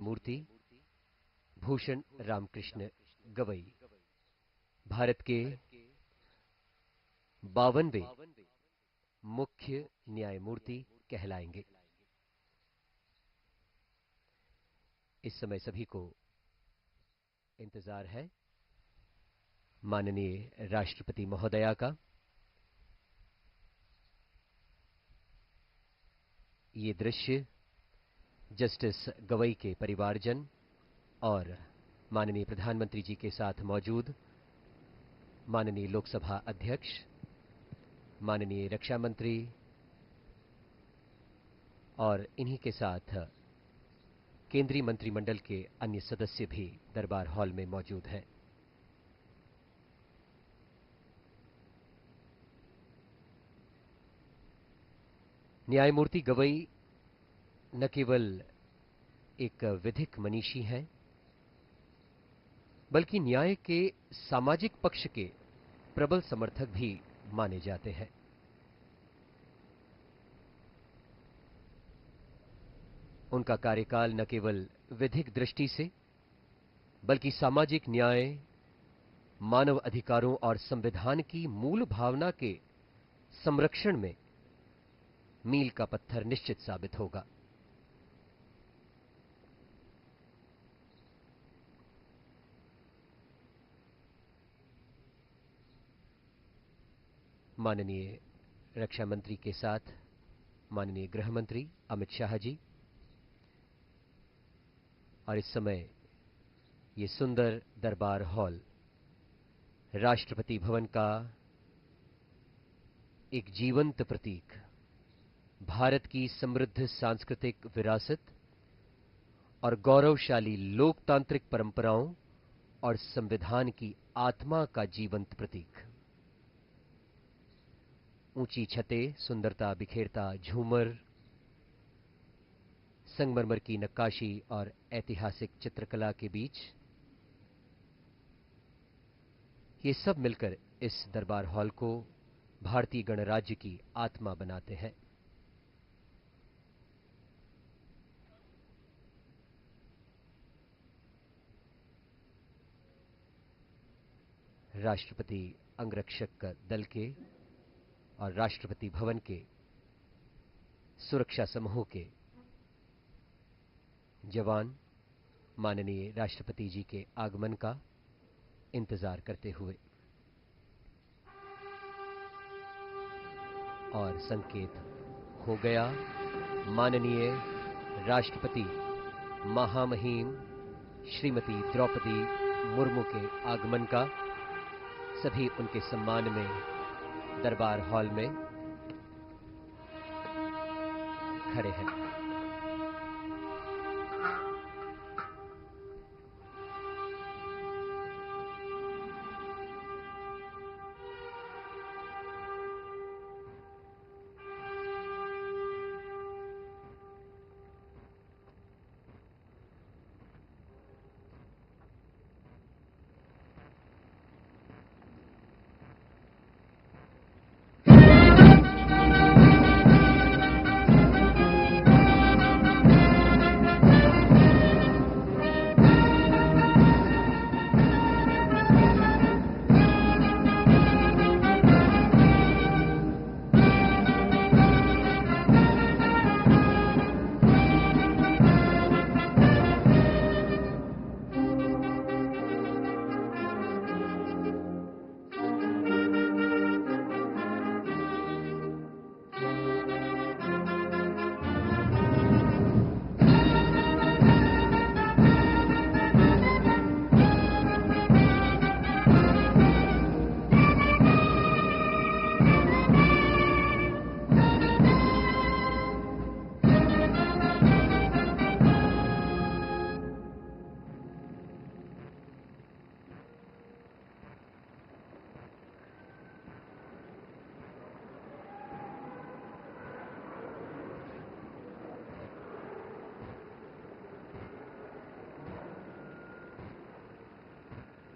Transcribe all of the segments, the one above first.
न्यायमूर्ति भूषण रामकृष्ण गवई भारत के 52वें मुख्य न्यायमूर्ति कहलाएंगे। इस समय सभी को इंतजार है माननीय राष्ट्रपति महोदया का। ये दृश्य जस्टिस गवई के परिवारजन और माननीय प्रधानमंत्री जी के साथ मौजूद माननीय लोकसभा अध्यक्ष, माननीय रक्षा मंत्री और इन्हीं के साथ केंद्रीय मंत्रिमंडल के अन्य सदस्य भी दरबार हॉल में मौजूद हैं। न्यायमूर्ति गवई न केवल एक विधिक मनीषी हैं, बल्कि न्याय के सामाजिक पक्ष के प्रबल समर्थक भी माने जाते हैं। उनका कार्यकाल न केवल विधिक दृष्टि से बल्कि सामाजिक न्याय, मानव अधिकारों और संविधान की मूल भावना के संरक्षण में मील का पत्थर निश्चित साबित होगा। माननीय रक्षा मंत्री के साथ माननीय गृह मंत्री अमित शाह जी, और इस समय ये सुंदर दरबार हॉल राष्ट्रपति भवन का एक जीवंत प्रतीक, भारत की समृद्ध सांस्कृतिक विरासत और गौरवशाली लोकतांत्रिक परंपराओं और संविधान की आत्मा का जीवंत प्रतीक। ऊंची छतें, सुंदरता बिखेरता झूमर, संगमरमर की नक्काशी और ऐतिहासिक चित्रकला के बीच ये सब मिलकर इस दरबार हॉल को भारतीय गणराज्य की आत्मा बनाते हैं। राष्ट्रपति अंगरक्षक दल के और राष्ट्रपति भवन के सुरक्षा समूह के जवान माननीय राष्ट्रपति जी के आगमन का इंतजार करते हुए और संकेत हो गया माननीय राष्ट्रपति महामहिम श्रीमती द्रौपदी मुर्मू के आगमन का। सभी उनके सम्मान में दरबार हॉल में खड़े हैं।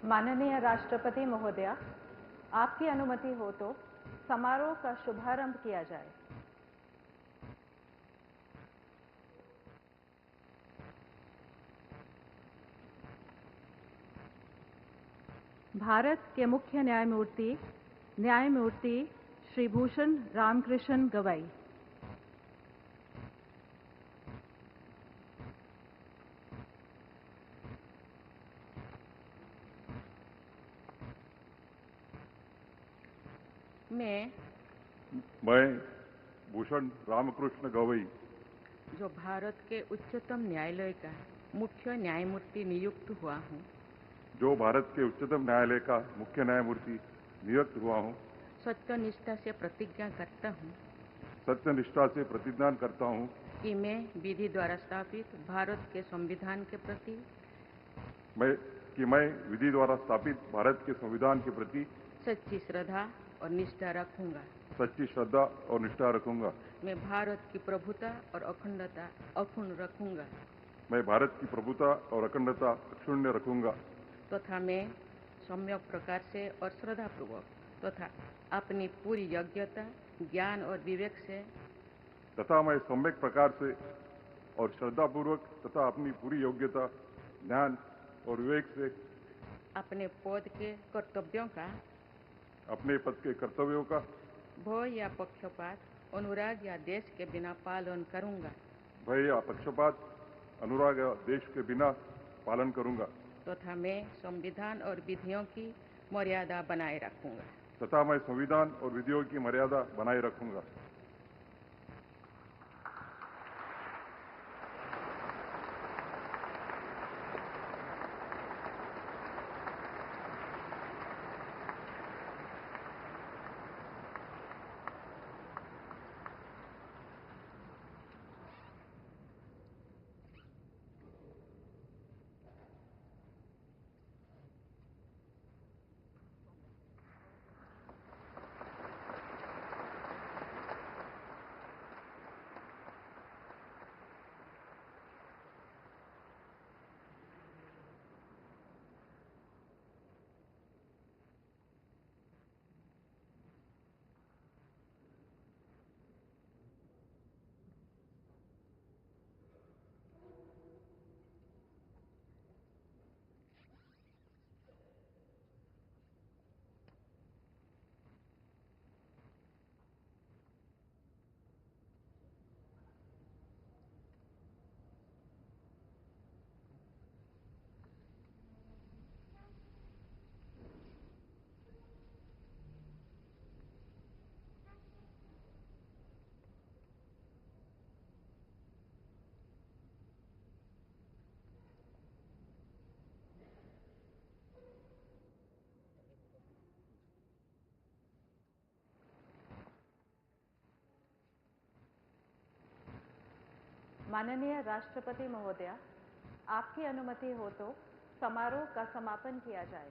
माननीय राष्ट्रपति महोदया, आपकी अनुमति हो तो समारोह का शुभारंभ किया जाए। भारत के मुख्य न्यायमूर्ति श्री भूषण रामकृष्ण गवई। मैं भूषण रामकृष्ण गवई, जो भारत के उच्चतम न्यायालय का मुख्य न्यायमूर्ति नियुक्त हुआ हूँ, जो भारत के उच्चतम न्यायालय का मुख्य न्यायमूर्ति नियुक्त हुआ हूँ, सत्यनिष्ठा से प्रतिज्ञा करता हूँ सत्यनिष्ठा से प्रतिज्ञा करता हूँ कि मैं विधि द्वारा स्थापित भारत के संविधान के प्रति मैं विधि द्वारा स्थापित भारत के संविधान के प्रति सच्ची श्रद्धा और निष्ठा रखूंगा। सच्ची श्रद्धा और निष्ठा रखूंगा। मैं भारत की प्रभुता और अखंडता अक्षुण्ण रखूंगा। मैं भारत की प्रभुता और अखंडता अक्षुण्ण रखूंगा तथा मैं सम्यक प्रकार से और श्रद्धापूर्वक तथा अपनी पूरी योग्यता, ज्ञान और विवेक से तथा मैं सम्यक प्रकार से और श्रद्धापूर्वक तथा अपनी पूरी योग्यता, ज्ञान और विवेक से अपने पद के कर्तव्यों का, अपने पद के कर्तव्यों का भय या पक्षपात, अनुराग या देश के बिना पालन करूंगा। भय या पक्षपात, अनुराग या देश के बिना पालन करूंगा तथा मैं संविधान और विधियों की मर्यादा बनाए रखूंगा। तथा मैं संविधान और विधियों की मर्यादा बनाए रखूंगा। माननीय राष्ट्रपति महोदया, आपकी अनुमति हो तो समारोह का समापन किया जाए।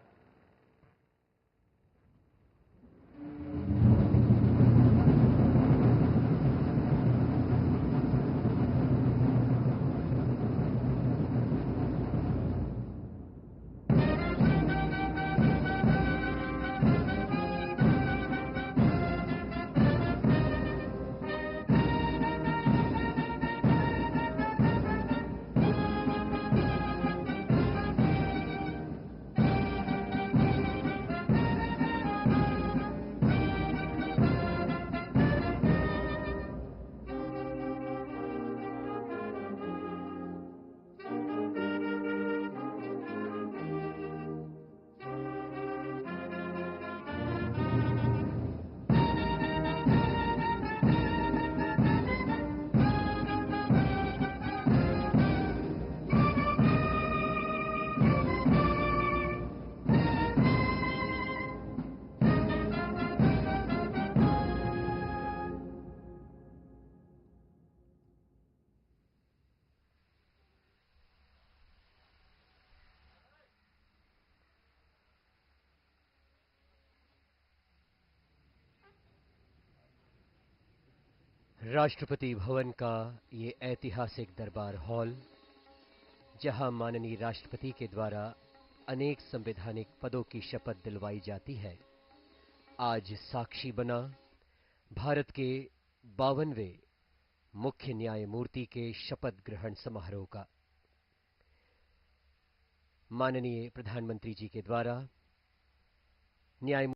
राष्ट्रपति भवन का ये ऐतिहासिक दरबार हॉल, जहां माननीय राष्ट्रपति के द्वारा अनेक संवैधानिक पदों की शपथ दिलवाई जाती है, आज साक्षी बना भारत के 52वें मुख्य न्यायमूर्ति के शपथ ग्रहण समारोह का। माननीय प्रधानमंत्री जी के द्वारा न्याय